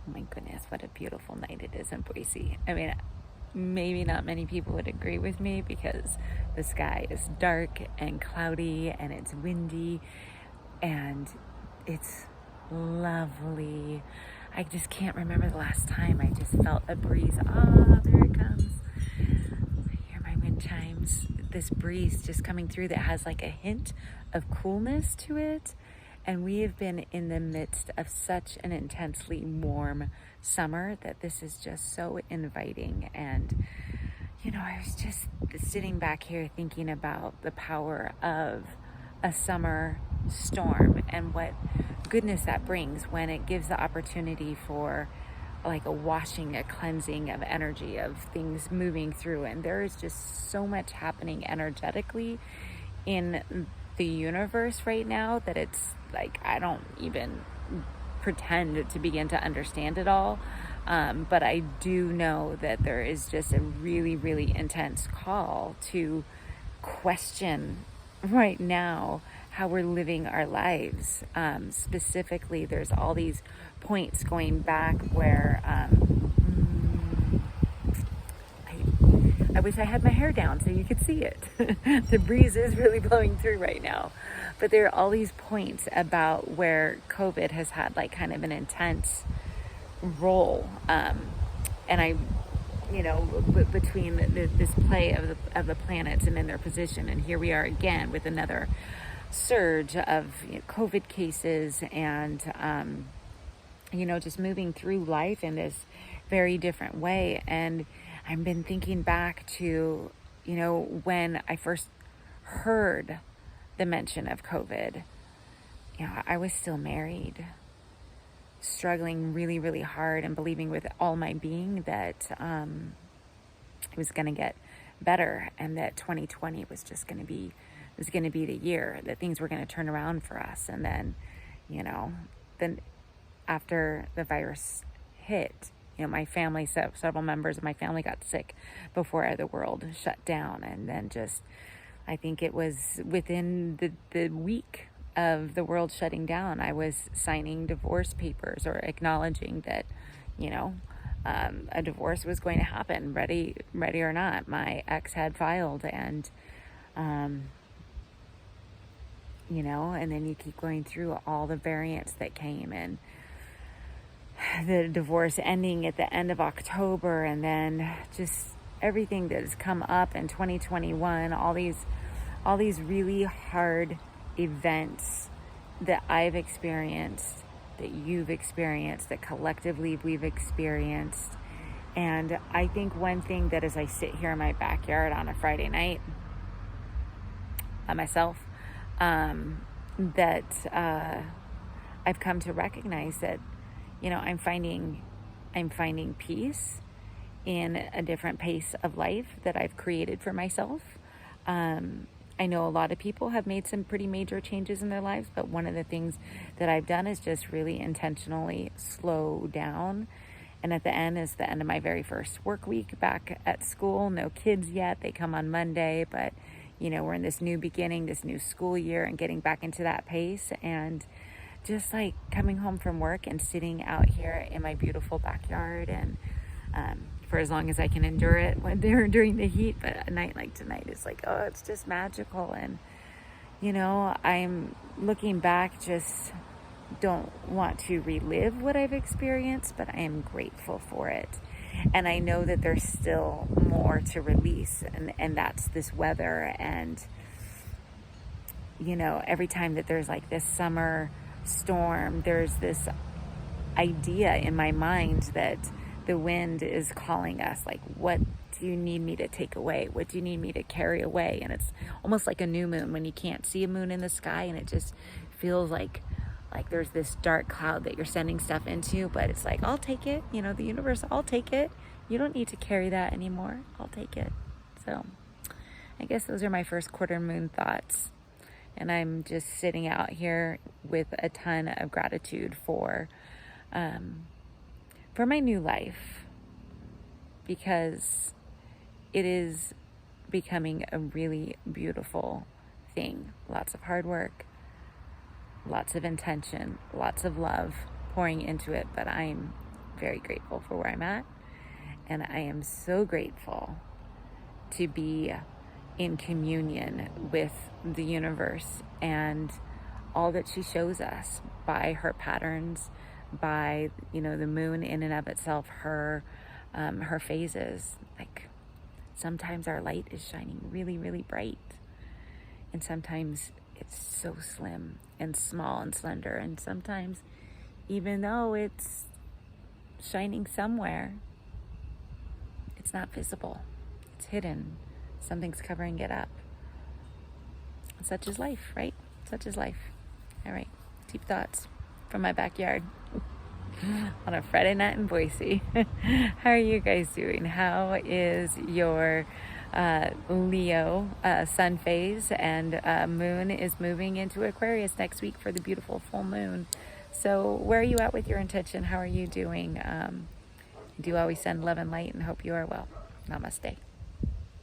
Oh my goodness, what a beautiful night it is in Boise. I mean, maybe not many people would agree with me because the sky is dark and cloudy and it's windy and it's lovely. I just can't remember the last time I just felt a breeze. Ah, there it comes. I hear my wind chimes. This breeze just coming through that has like a hint of coolness to it. And we have been in the midst of such an intensely warm summer that this is just so inviting. And, I was just sitting back here thinking about the power of a summer storm and what goodness that brings when it gives the opportunity for like a washing, a cleansing of energy, of things moving through. And there is just so much happening energetically in the universe right now that it's like I don't even pretend to begin to understand it all. But I do know that there is just a really, really intense call to question right now how we're living our lives. Specifically, there's all these points going back where I wish I had my hair down so you could see it. The breeze is really blowing through right now. But there are all these points about where COVID has had like kind of an intense role. And I, between this play of the planets and in their position. And here we are again with another surge of COVID cases and, just moving through life in this very different way. And I've been thinking back to, when I first heard the mention of COVID, I was still married, struggling really, really hard and believing with all my being that it was going to get better and that 2020 was just going to be the year that things were going to turn around for us. And then, then after the virus hit, my family, several members of my family got sick before the world shut down. And then I think it was within the week of the world shutting down, I was signing divorce papers or acknowledging that, a divorce was going to happen, ready or not. My ex had filed and, and then you keep going through all the variants that came and the divorce ending at the end of October, and then just everything that has come up in 2021, all these really hard events that I've experienced, that you've experienced, that collectively we've experienced. And I think one thing that as I sit here in my backyard on a Friday night by myself, that I've come to recognize that I'm finding peace in a different pace of life that I've created for myself. I know a lot of people have made some pretty major changes in their lives, but one of the things that I've done is just really intentionally slow down. And at the end is the end of my very first work week back at school. No kids yet. They come on Monday, but we're in this new beginning, this new school year, and getting back into that pace. And just like coming home from work and sitting out here in my beautiful backyard and for as long as I can endure it when they're during the heat. But a night like tonight is like, oh, it's just magical. And, I'm looking back, just don't want to relive what I've experienced, but I am grateful for it. And I know that there's still more to release, and that's this weather. And, every time that there's like this summer storm, there's this idea in my mind that the wind is calling us, like, what do you need me to take away? What do you need me to carry away? And it's almost like a new moon when you can't see a moon in the sky, and it just feels like there's this dark cloud that you're sending stuff into, but it's like, I'll take it, the universe, I'll take it. You don't need to carry that anymore. I'll take it. So I guess those are my first quarter moon thoughts. And I'm just sitting out here with a ton of gratitude for my new life, because it is becoming a really beautiful thing. Lots of hard work, lots of intention, lots of love pouring into it, but I'm very grateful for where I'm at. And I am so grateful to be in communion with the universe and all that she shows us by her patterns, by, you know, the moon in and of itself, her phases. Like, sometimes our light is shining really, really bright, and sometimes it's so slim and small and slender, and sometimes, even though it's shining somewhere, it's not visible. It's hidden. Something's covering it up. Such is life, right? Such is life. All right, deep thoughts from my backyard on a Friday night in Boise. How are you guys doing? How is your Leo sun phase? And moon is moving into Aquarius next week for the beautiful full moon. So where are you at with your intention? How are you doing? Do always send love and light and hope you are well. Namaste.